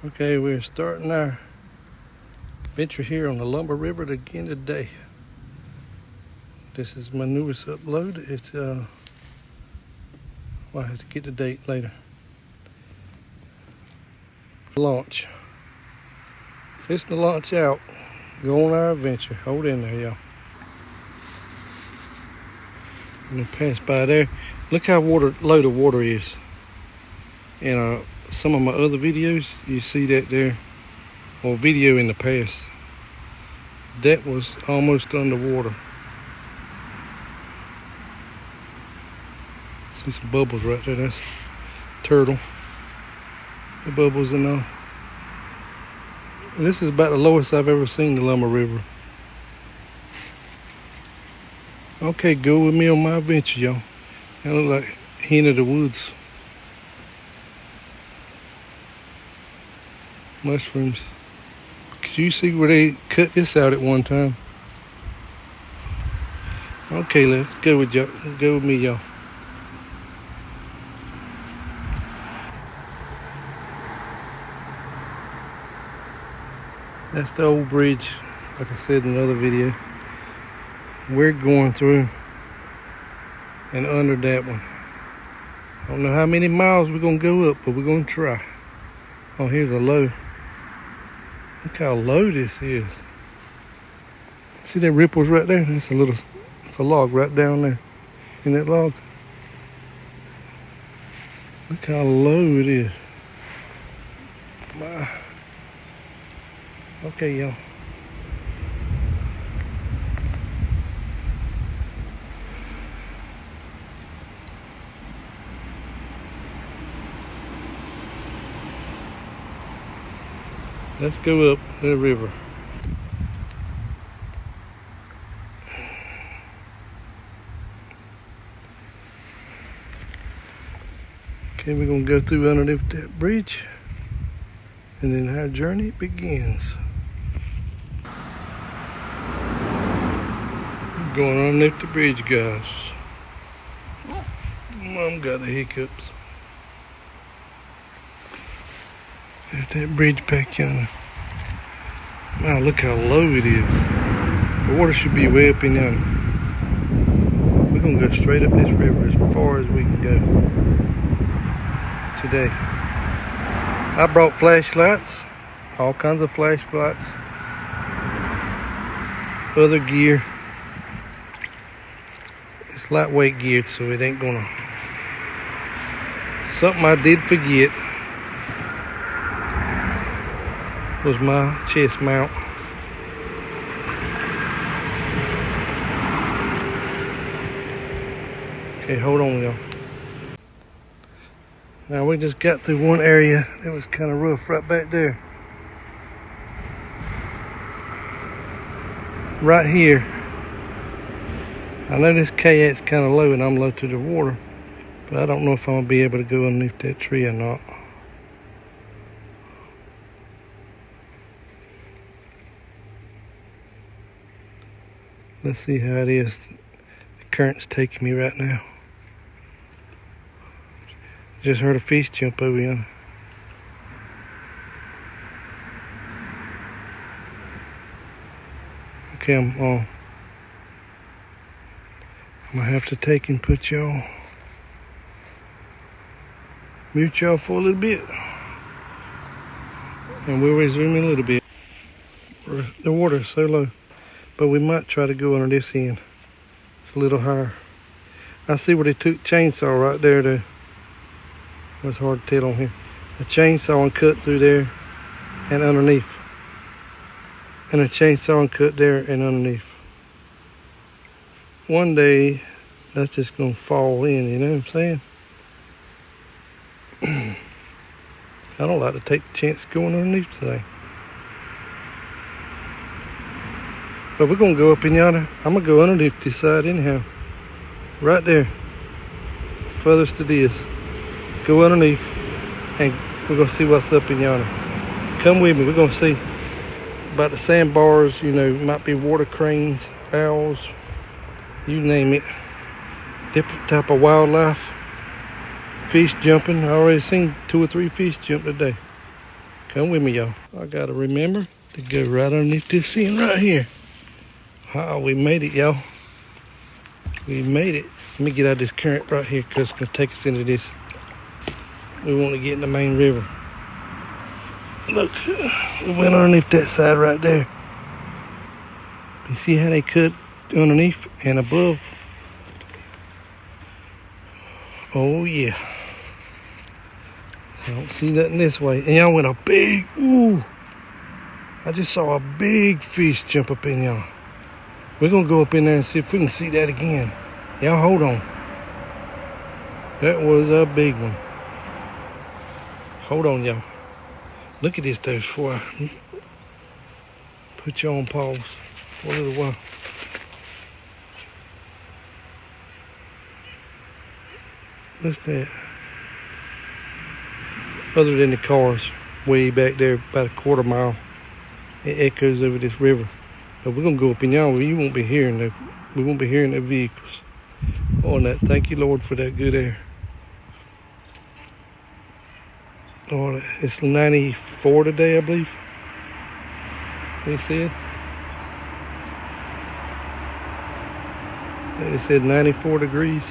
Okay, we're starting our venture here on the Lumber River again today. This is my newest upload. It's well, I have to get the date later. Launch. Fixing to launch out. Go on our adventure. Hold in there, y'all. I'm gonna pass by there. Look how low the water is. In some of my other videos, you see that there, or video in the past. That was almost underwater. See some bubbles right there. That's turtle. The bubbles and all. This is about the lowest I've ever seen the Lumber River. Okay, go with me on my adventure, y'all. That look like hen of the woods. Mushrooms. Cause you see where they cut this out at one time. Okay, let's go with y'all. Go with me, y'all. That's the old bridge, like I said in another video. We're going through and under that one. I don't know how many miles we're gonna go up, but we're gonna try. Oh, here's a low. Look how low this is. See that ripples right there? It's a log right down there in that log. Look how low it is. My. Okay, y'all. Let's go up the river. Okay, we're gonna go through underneath that bridge, and then our journey begins. Going underneath the bridge, guys. Mom got the hiccups. There's that bridge back yonder. Wow, look how low it is. The water should be way up in yonder. We're gonna go straight up this river as far as we can go today. I brought flashlights, all kinds of flashlights, other gear. It's lightweight geared, so it ain't gonna. Something I did forget was my chest mount. Okay, hold on, y'all. Now we just got through one area that was kind of rough right back there. Right here. I know this kayak's kind of low and I'm low to the water, but I don't know if I'm gonna be able to go underneath that tree or not. Let's see how it is. The current's taking me right now. Just heard a fish jump over yonder. Okay, I'm on. I'm gonna have to take and put y'all, mute y'all for a little bit, and we'll resume in a little bit. The water is so low, but we might try to go under this end. It's a little higher. I see where they took chainsaw right there though. That's hard to tell on here. A chainsaw and cut through there and underneath. And a chainsaw and cut there and underneath. One day, that's just gonna fall in, you know what I'm saying? I don't like to take the chance going underneath today. But we're gonna go up in yonder. I'm gonna go underneath this side anyhow. Right there. Furthest to this. Go underneath and we're gonna see what's up in yonder. Come with me, we're gonna see about the sandbars, you know, might be water cranes, owls, you name it. Different type of wildlife. Fish jumping. I already seen 2 or 3 fish jump today. Come with me, y'all. I gotta remember to go right underneath this thing right here. Oh, we made it, y'all. We made it. Let me get out of this current right here because it's gonna take us into this. We want to get in the main river. Look, we went underneath that side right there. You see how they cut underneath and above? Oh yeah. I don't see nothing this way. And y'all went a big, ooh. I just saw a big fish jump up in y'all. We're gonna go up in there and see if we can see that again. Y'all hold on. That was a big one. Hold on, y'all. Look at this though before I put you on pause for a little while. What's that? Other than the cars way back there about a quarter mile, it echoes over this river. But we're gonna go up in y'all. We won't be hearing the vehicles on that. Thank you, Lord, for that good air. Oh, it's 94 today, I believe. They said. They said 94 degrees.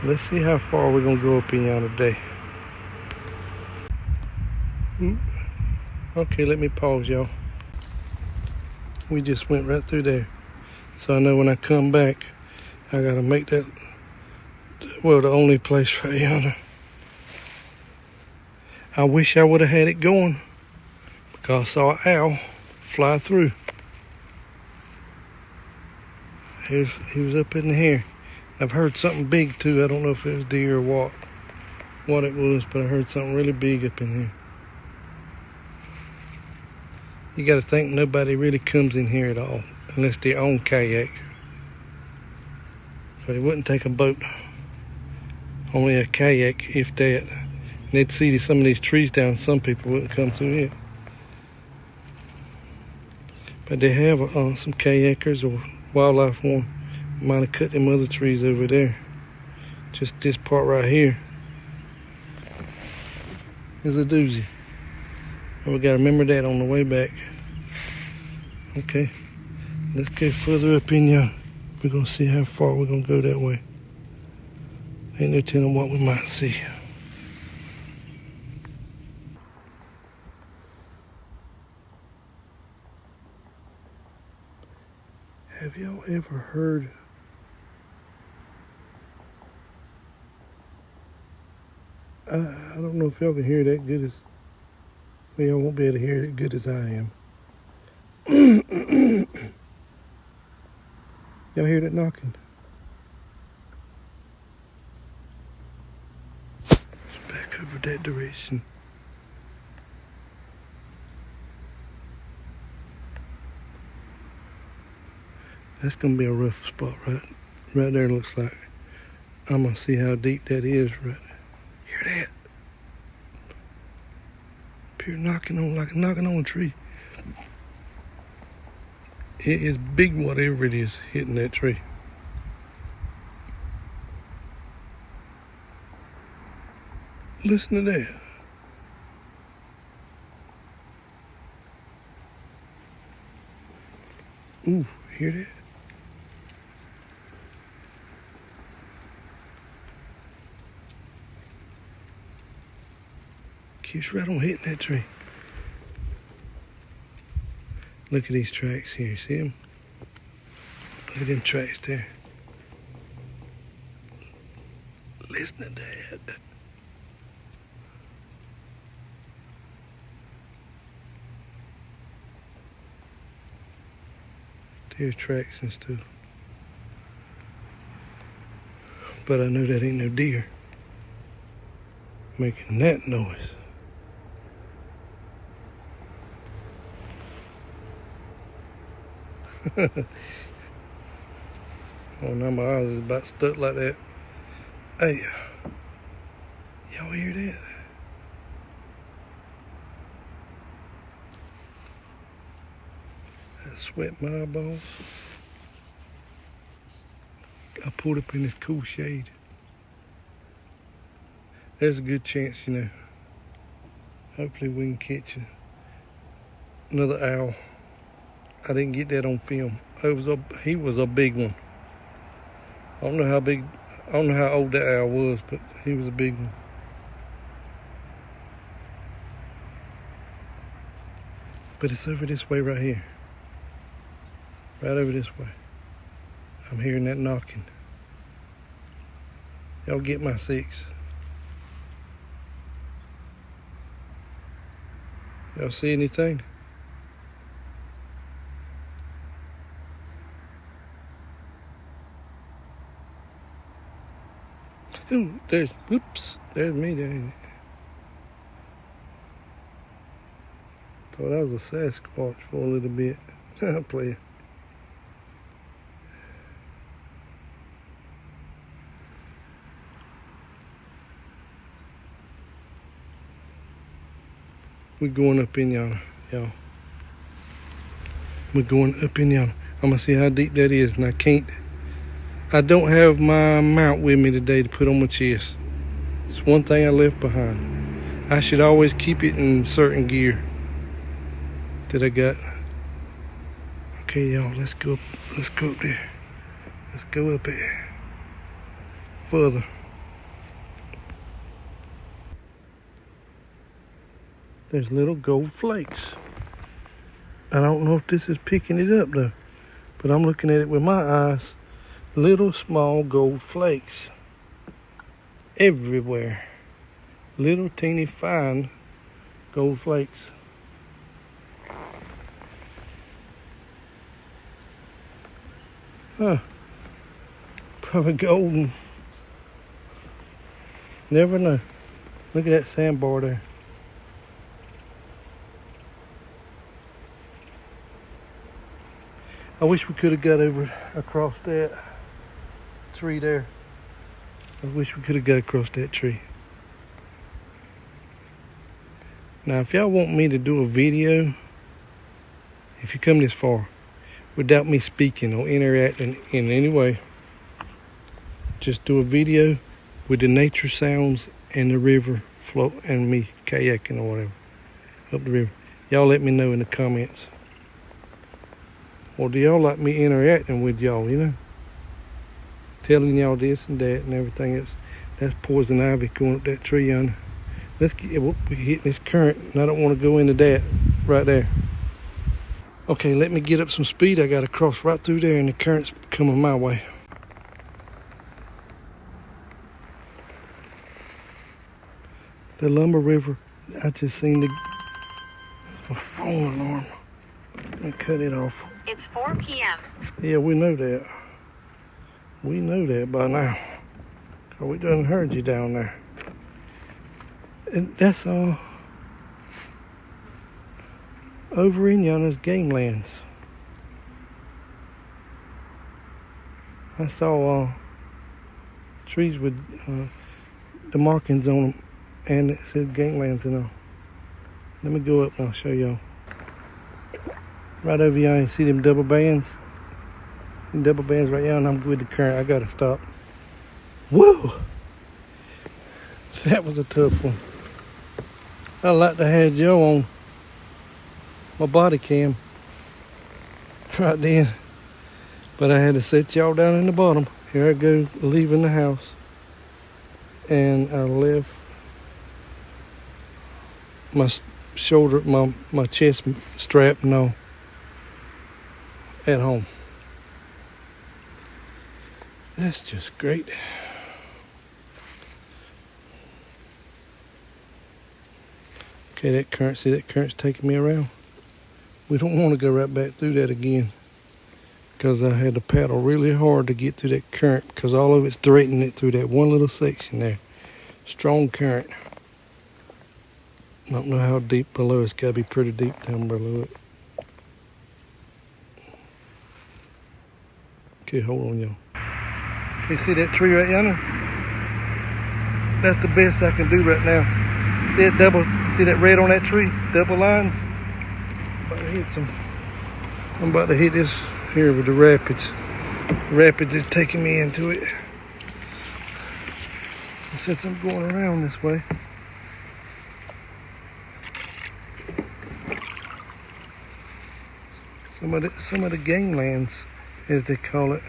Let's see how far we're gonna go up in y'all today. Okay, let me pause, y'all. We just went right through there. So I know when I come back, I gotta make that, well, the only place right yonder. I wish I would have had it going because I saw an owl fly through. He was up in the here. I've heard something big too. I don't know if it was deer or what it was, but I heard something really big up in here. You got to think nobody really comes in here at all unless they own kayak. So they wouldn't take a boat, only a kayak if that. And they'd see some of these trees down. Some people wouldn't come through it. But they have some kayakers or wildlife one. Might have cut them other trees over there. Just this part right here is a doozy. And we gotta remember that on the way back. Okay, let's go further up in here. We're gonna see how far we're gonna go that way. Ain't no telling what we might see. Have y'all ever heard I don't know if y'all can hear that good as, well, y'all won't be able to hear it as good as I am. Y'all hear that knocking? It's back over that direction. That's gonna be a rough spot right there. Looks like I'm gonna see how deep that is right there. Hear that? Pure knocking on, like knocking on a tree. It is big, whatever it is, hitting that tree. Listen to that. Ooh, hear that? Keeps right on hitting that tree. Look at these tracks here, see them? Look at them tracks there. Listen to that. Deer tracks and stuff. But I know that ain't no deer making that noise. Oh, now my eyes is about stuck like that. Hey, y'all hear that? That sweat my eyeballs. I pulled up in this cool shade. There's a good chance, you know. Hopefully we can catch another owl. I didn't get that on film. He was a big one. I don't know how old that owl was, but he was a big one. But it's over this way right here. Right over this way. I'm hearing that knocking. Y'all get my 6. Y'all see anything? Ooh, there's me there, ain't it? Thought I was a Sasquatch for a little bit. I'll play it. We're going up in yonder, y'all. We're going up in yonder. I'm gonna see how deep that is, and I don't have my mount with me today to put on my chest. It's one thing I left behind. I should always keep it in certain gear that I got. Okay, y'all, let's go up there. Let's go up there. Further. There's little gold flakes. I don't know if this is picking it up though, but I'm looking at it with my eyes. Little small gold flakes everywhere. Little teeny fine gold flakes. Huh. Probably golden. Never know. Look at that sandbar there. I wish we could have got over across that tree there. I wish we could have got across that tree. Now, if y'all want me to do a video, if you come this far, without me speaking or interacting in any way, just do a video with the nature sounds and the river float and me kayaking or whatever up the river. Y'all let me know in the comments. Or do y'all like me interacting with y'all, you know? Telling y'all this and that and everything else. That's poison ivy going up that tree yonder. We're hitting this current, and I don't want to go into that right there. Okay, let me get up some speed. I got to cross right through there, and the current's coming my way. The Lumber River, I just seen my phone alarm. Let me cut it off. It's 4 p.m. Yeah, we know that. We know that by now. Cause we done heard you down there. And that's all. Over in yonder's game lands. I saw trees with the markings on them, and it said game lands and all. Let me go up and I'll show y'all. Right over here, you see them double bands? Them double bands right here, and I'm with the current. I gotta stop. Whoa! That was a tough one. I'd like to have y'all on my body cam right then, but I had to set y'all down in the bottom. Here I go, leaving the house, and I left my shoulder, my chest strap, no, at home. That's just great. Okay, that current's taking me around. We don't want to go right back through that again, because I had to paddle really hard to get through that current, because all of it's threatening it through that one little section there. Strong current. I don't know how deep below. It's got to be pretty deep down below it. Okay, hold on, y'all. Okay, see that tree right yonder? That's the best I can do right now. See that see that red on that tree? Double lines? I'm about to hit this here with the rapids. rapids is taking me into it. And since I'm going around this way, some of the game lands, as they call it,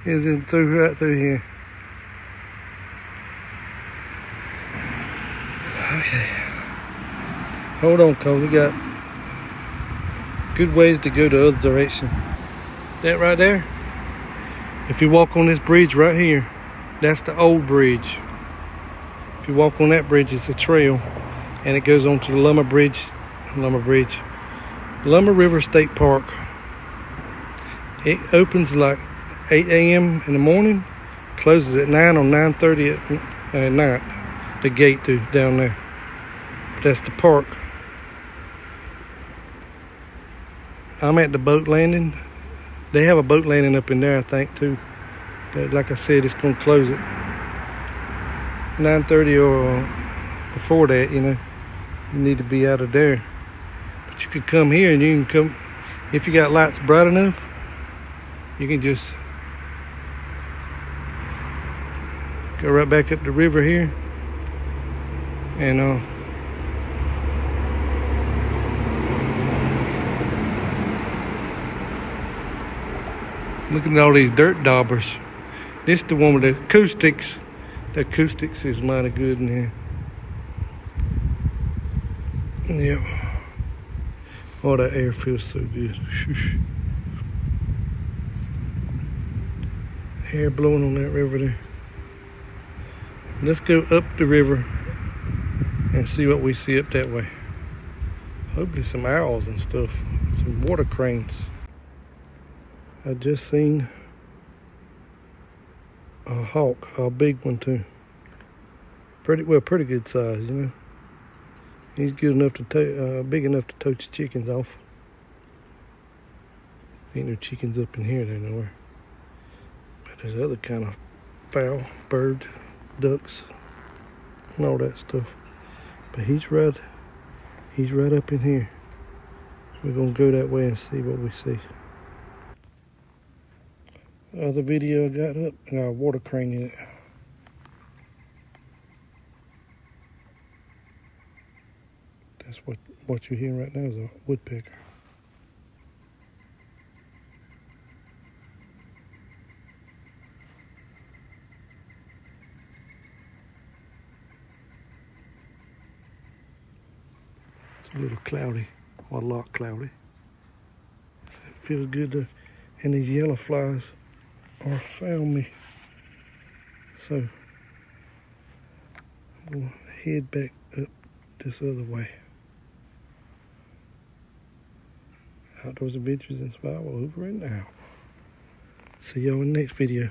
is right through here. Okay. Hold on, Cole. We got good ways to go the other direction. That right there, if you walk on this bridge right here, that's the old bridge. If you walk on that bridge, it's a trail, and it goes on to the Lumber River State Park. It opens like 8 a.m. in the morning, closes at 9 or 9:30 at night. The gate down there. That's the park. I'm at the boat landing. They have a boat landing up in there, I think, too. But like I said, it's going to close at 9:30 or before that, you know. You need to be out of there. But you could come here, and you can come, if you got lights bright enough, you can just go right back up the river here. And looking at all these dirt daubers. This is the one with the acoustics. The acoustics is mighty good in here. Yep. Oh, that air feels so good. Air blowing on that river there. Let's go up the river and see what we see up that way. Hopefully some owls and stuff. Some water cranes. I just seen a hawk, a big one too. Pretty good size, you know. He's good enough to big enough to tote your chickens off. Ain't no chickens up in here there nowhere. But there's other kind of fowl, bird, ducks, and all that stuff. But he's right up in here. We're gonna go that way and see what we see. The other video I got up, and got a water crane in it. That's what you're hearing right now is a woodpecker. It's a little cloudy, or a lot cloudy. So it feels good to, and these yellow flies are found me. So I'm gonna head back up this other way. Outdoors Adventures and Survival over and out. See y'all in the next video.